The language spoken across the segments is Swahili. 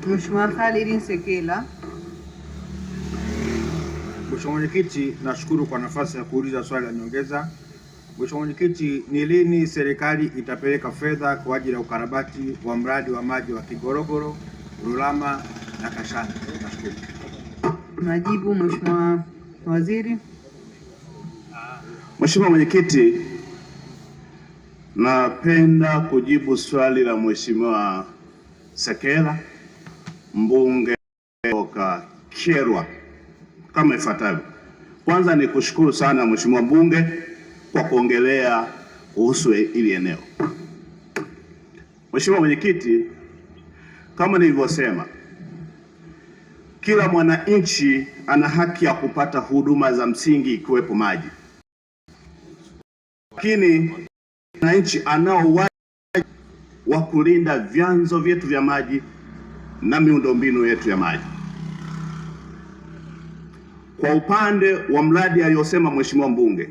Mheshimiwa Khalid Nsekela. Mheshimiwa Mwenyekiti, nashukuru kwa nafasi ya kuuliza swali la nyongeza. Mheshimiwa Mwenyekiti, ni lini serikali itapeleka fedha kwa ajili ya ukarabati wa mradi wa maji wa Kigorogoro, Rulama na Kashani? Nashukuru. Majibu, Mheshimiwa Waziri. Mheshimiwa Mwenyekiti, napenda kujibu swali la Mheshimiwa Sekela, mbunge kutoka Kyerwa, kama ifuatavyo. Kwanza ni kushukuru sana Mheshimiwa mbunge kwa kuongelea kuhusu hili eneo. Mheshimiwa Mwenyekiti, kama nilivyosema, kila mwananchi ana haki ya kupata huduma za msingi ikiwepo maji, lakini wananchi anao wajibu wa kulinda vyanzo vyetu vya maji na miundombinu yetu ya maji. Kwa upande wa mradi aliyosema Mheshimiwa mbunge,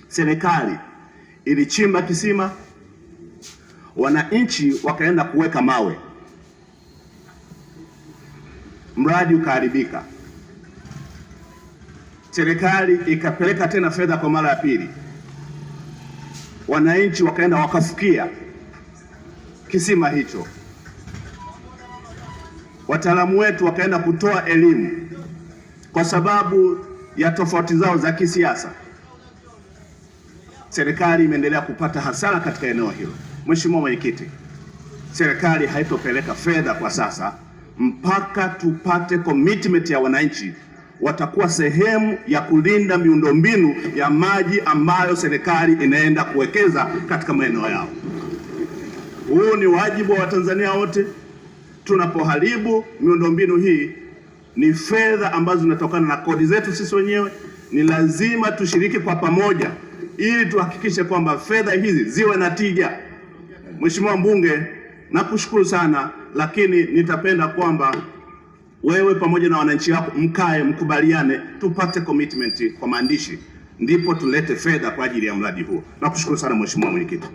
serikali ilichimba kisima, wananchi wakaenda kuweka mawe, mradi ukaharibika. Serikali ikapeleka tena fedha kwa mara ya pili, wananchi wakaenda wakafukia kisima hicho, wataalamu wetu wakaenda kutoa elimu. Kwa sababu ya tofauti zao za kisiasa, serikali imeendelea kupata hasara katika eneo hilo. Mheshimiwa Mwenyekiti, serikali haitopeleka fedha kwa sasa mpaka tupate commitment ya wananchi watakuwa sehemu ya kulinda miundombinu ya maji ambayo serikali inaenda kuwekeza katika maeneo yao. Huu ni wajibu wa Watanzania wote. Tunapoharibu miundombinu hii, ni fedha ambazo zinatokana na kodi zetu sisi wenyewe. Ni lazima tushiriki kwa pamoja ili tuhakikishe kwamba fedha hizi ziwe na tija. Mheshimiwa mbunge, nakushukuru sana, lakini nitapenda kwamba wewe pamoja na wananchi wako mkae mkubaliane, tupate commitment kwa maandishi, ndipo tulete fedha kwa ajili ya mradi huo. Nakushukuru sana Mheshimiwa Mwenyekiti.